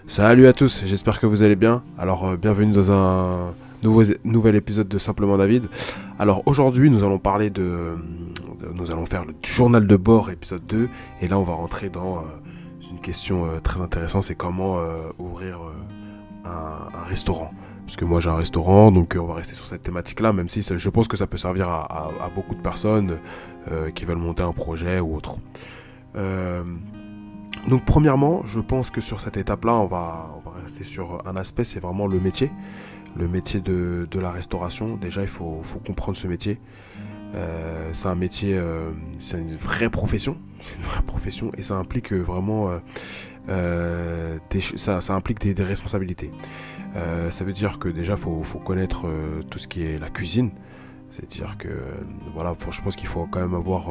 Salut à tous, j'espère que vous allez bien. Alors, bienvenue dans un nouvel épisode de Simplement David. Alors, aujourd'hui, nous allons parler nous allons faire le journal de bord, épisode 2. Et là, on va rentrer dans une question très intéressante, c'est comment ouvrir un restaurant. Parce que moi, j'ai un restaurant, donc on va rester sur cette thématique-là, même si je pense que ça peut servir à beaucoup de personnes qui veulent monter un projet ou autre. Donc premièrement, je pense que sur cette étape-là, on va rester sur un aspect, c'est vraiment le métier de la restauration. Déjà, il faut comprendre ce métier. C'est un métier, c'est une vraie profession, et ça implique vraiment, ça implique des responsabilités. Ça veut dire que déjà, faut connaître tout ce qui est la cuisine. C'est-à-dire que voilà, je pense qu'il faut quand même avoir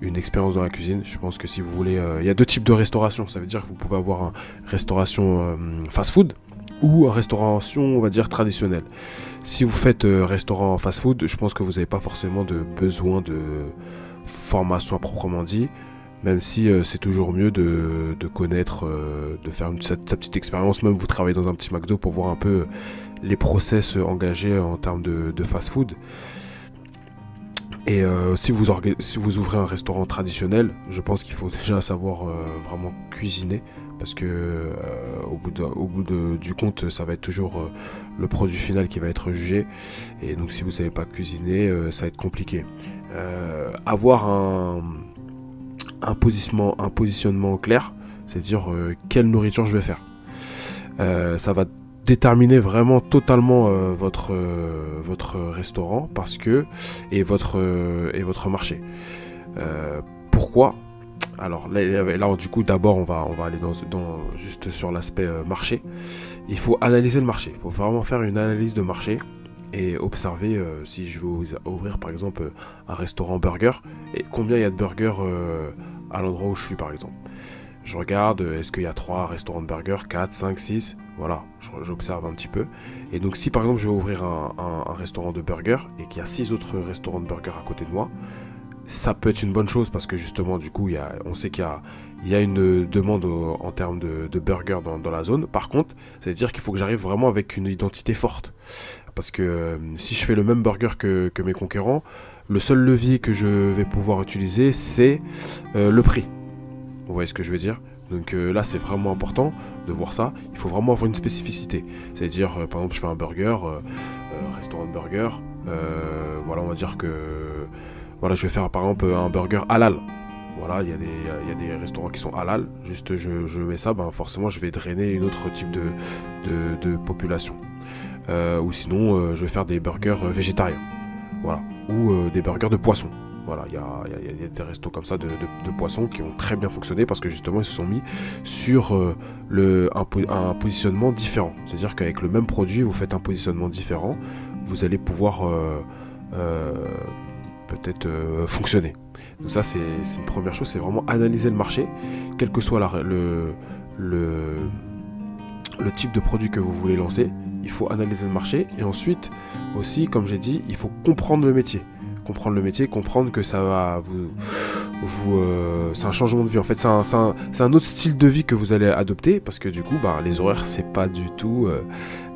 une expérience dans la cuisine. Je pense que si vous voulez, il y a deux types de restauration. Ça veut dire que vous pouvez avoir une restauration fast-food ou une restauration, on va dire, traditionnelle. Si vous faites restaurant fast-food, je pense que vous n'avez pas forcément de besoin de formation à proprement dit, même si c'est toujours mieux de connaître, de faire sa petite expérience. Même vous travaillez dans un petit McDo pour voir un peu les process engagés en termes de fast-food. Et si vous ouvrez un restaurant traditionnel, je pense qu'il faut déjà savoir vraiment cuisiner, parce que du compte, ça va être toujours le produit final qui va être jugé. Et donc si vous ne savez pas cuisiner, ça va être compliqué. Avoir un positionnement clair, c'est-à-dire quelle nourriture je vais faire. Ça va déterminer vraiment totalement votre restaurant et votre marché. Pourquoi ? Alors là, du coup, d'abord on va aller juste sur l'aspect marché. Il faut analyser le marché. Il faut vraiment faire une analyse de marché et observer si je veux ouvrir par exemple un restaurant burger, et combien il y a de burgers à l'endroit où je suis par exemple. Je regarde, est-ce qu'il y a 3 restaurants de burgers, 4, 5, 6, voilà, j'observe un petit peu. Et donc si par exemple je vais ouvrir un restaurant de burgers et qu'il y a 6 autres restaurants de burgers à côté de moi, ça peut être une bonne chose parce que justement du coup on sait qu'il y a une demande en termes de burgers dans la zone. Par contre, ça veut dire qu'il faut que j'arrive vraiment avec une identité forte. Parce que si je fais le même burger que mes concurrents, le seul levier que je vais pouvoir utiliser, c'est le prix. Vous voyez ce que je veux dire ? Donc là, c'est vraiment important de voir ça. Il faut vraiment avoir une spécificité. C'est-à-dire, par exemple, je fais un burger, restaurant de burger. Voilà, on va dire que voilà, je vais faire par exemple un burger halal. Voilà, il y a des restaurants qui sont halal. Juste, je mets ça, forcément, je vais drainer une autre type de population. Ou sinon, je vais faire des burgers végétariens. Voilà, ou des burgers de poisson. Voilà, il y a des restos comme ça de poissons qui ont très bien fonctionné parce que justement ils se sont mis sur un positionnement différent. C'est-à-dire qu'avec le même produit, vous faites un positionnement différent, vous allez pouvoir peut-être fonctionner. Donc ça c'est une première chose, c'est vraiment analyser le marché, quel que soit le type de produit que vous voulez lancer. Il faut analyser le marché et ensuite aussi, comme j'ai dit, il faut comprendre le métier. Comprendre que ça va c'est un changement de vie. En fait, c'est un autre style de vie que vous allez adopter parce que du coup, les horaires, c'est pas du tout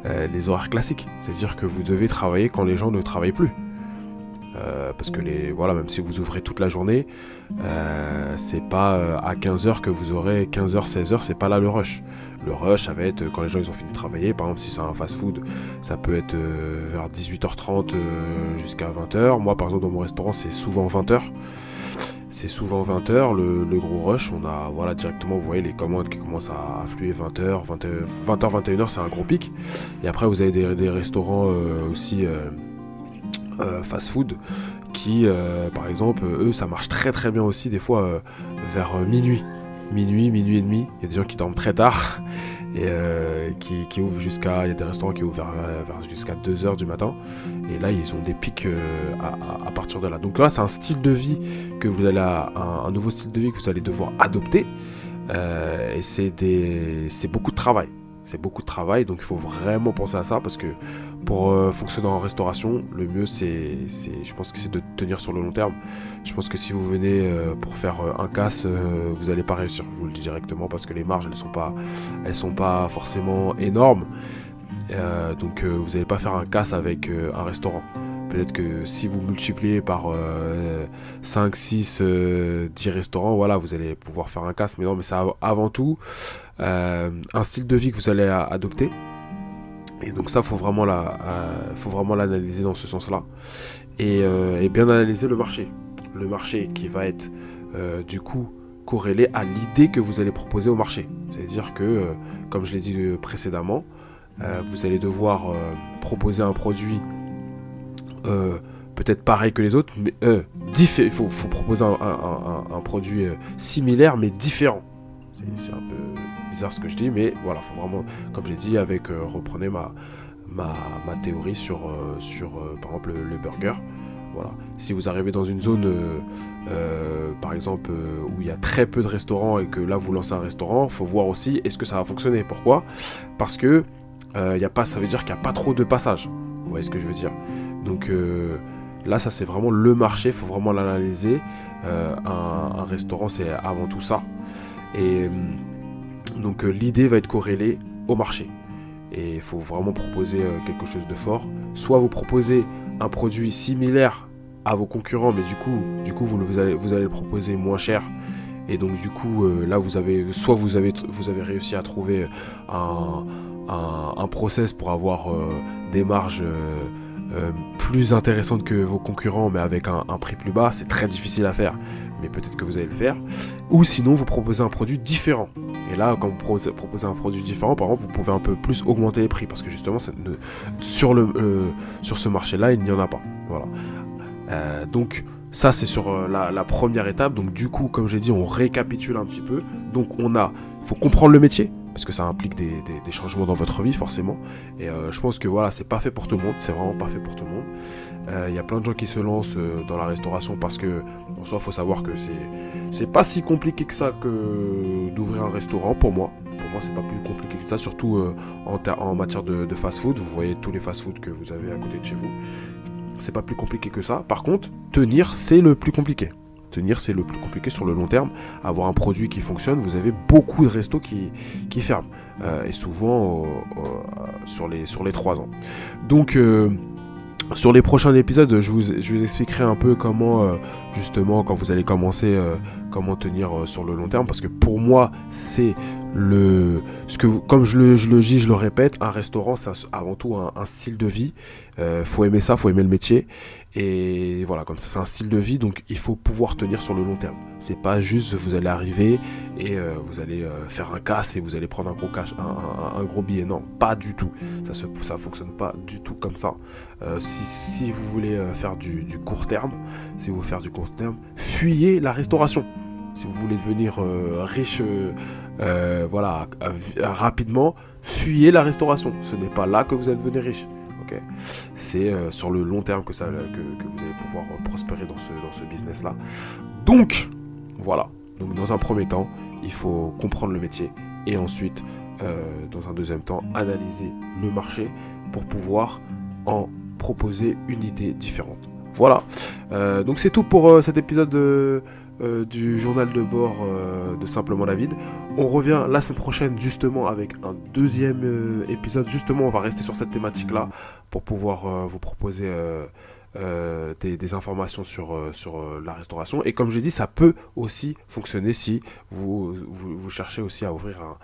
les horaires classiques. C'est-à-dire que vous devez travailler quand les gens ne travaillent plus. Parce que même si vous ouvrez toute la journée, c'est pas à 15h que vous aurez 15h, 16h, c'est pas là le rush. Le rush, ça va être quand les gens ils ont fini de travailler. Par exemple, si c'est un fast-food, ça peut être vers 18h30 jusqu'à 20h. Moi, par exemple, dans mon restaurant, c'est souvent 20h. Le gros rush. On a, directement, vous voyez les commandes qui commencent à affluer 20h, 21h, c'est un gros pic. Et après, vous avez des restaurants aussi fast-food qui, par exemple, eux, ça marche très très bien aussi, des fois vers minuit et demi. Il y a des gens qui dorment très tard et qui ouvrent il y a des restaurants qui ouvrent vers jusqu'à 2h du matin. Et là, ils ont des pics à partir de là. Donc là, c'est un style de vie que vous allez, un nouveau style de vie que vous allez devoir adopter. Et c'est beaucoup de travail. C'est beaucoup de travail, donc il faut vraiment penser à ça parce que pour fonctionner en restauration, le mieux je pense que c'est de tenir sur le long terme. Je pense que si vous venez pour faire un casse, vous n'allez pas réussir. Je vous le dis directement parce que les marges elles sont pas forcément énormes. Donc vous n'allez pas faire un casse avec un restaurant. Peut-être que si vous multipliez par 5, 6, 10 restaurants, voilà, vous allez pouvoir faire un casse. Mais non, mais c'est avant tout un style de vie que vous allez adopter. Et donc ça, faut vraiment l'analyser dans ce sens-là. Et bien analyser le marché. Le marché qui va être du coup corrélé à l'idée que vous allez proposer au marché. C'est-à-dire que, comme je l'ai dit précédemment, vous allez devoir proposer un produit peut-être pareil que les autres, mais il faut proposer un produit similaire mais différent. C'est un peu bizarre ce que je dis, mais voilà, faut vraiment, comme j'ai dit, reprenez ma théorie sur par exemple le burger. Voilà. Si vous arrivez dans une zone par exemple où il y a très peu de restaurants et que là vous lancez un restaurant, faut voir aussi est-ce que ça va fonctionner. Pourquoi ? Parce que ça veut dire qu'il n'y a pas trop de passages. Vous voyez ce que je veux dire ? Donc là, ça c'est vraiment le marché, il faut vraiment l'analyser. Un restaurant, c'est avant tout ça. Et donc l'idée va être corrélée au marché. Et il faut vraiment proposer quelque chose de fort. Soit vous proposez un produit similaire à vos concurrents, mais du coup vous allez le proposer moins cher. Et donc du coup, là vous avez réussi à trouver un process pour avoir des marges plus intéressantes que vos concurrents, mais avec un prix plus bas. C'est très difficile à faire, mais peut-être que vous allez le faire. Ou sinon, vous proposez un produit différent. Et là, quand vous proposez un produit différent, par exemple, vous pouvez un peu plus augmenter les prix, parce que justement, sur ce marché-là, il n'y en a pas. Voilà. Donc, ça, c'est sur la première étape. Donc, du coup, comme j'ai dit, on récapitule un petit peu. Donc, il faut comprendre le métier, parce que ça implique des changements dans votre vie, forcément. Et je pense que voilà, c'est pas fait pour tout le monde. C'est vraiment pas fait pour tout le monde. Il y a plein de gens qui se lancent dans la restauration parce que, en soi, il faut savoir que c'est pas si compliqué que ça que d'ouvrir un restaurant pour moi. Pour moi, c'est pas plus compliqué que ça, surtout en matière de fast-food. Vous voyez tous les fast-food que vous avez à côté de chez vous. C'est pas plus compliqué que ça. Par contre, tenir, c'est le plus compliqué. Tenir, c'est le plus compliqué sur le long terme. Avoir un produit qui fonctionne, vous avez beaucoup de restos qui ferment. Et souvent sur les 3 ans. Donc, sur les prochains épisodes, je vous expliquerai un peu comment, justement, quand vous allez commencer, comment tenir sur le long terme. Parce que pour moi, c'est comme je le dis, je le répète, un restaurant, c'est avant tout un style de vie. Faut aimer ça, faut aimer le métier. Et voilà, comme ça, c'est un style de vie, donc il faut pouvoir tenir sur le long terme. C'est pas juste vous allez arriver et vous allez faire un casse et vous allez prendre un gros billet. Non, pas du tout. Ça fonctionne pas du tout comme ça. Si vous voulez faire du court terme, fuyez la restauration. Si vous voulez devenir riche, rapidement, fuyez la restauration. Ce n'est pas là que vous allez devenir riche. Okay. C'est sur le long terme que vous allez pouvoir prospérer dans ce business-là. Donc, voilà. Donc, dans un premier temps, il faut comprendre le métier et ensuite, dans un deuxième temps, analyser le marché pour pouvoir en proposer une idée différente. Voilà. Donc, c'est tout pour cet épisode du journal de bord de Simplement David. On revient la semaine prochaine justement avec un deuxième épisode. Justement, on va rester sur cette thématique là pour pouvoir vous proposer des informations sur la restauration. Et comme j'ai dit, ça peut aussi fonctionner si vous cherchez aussi à ouvrir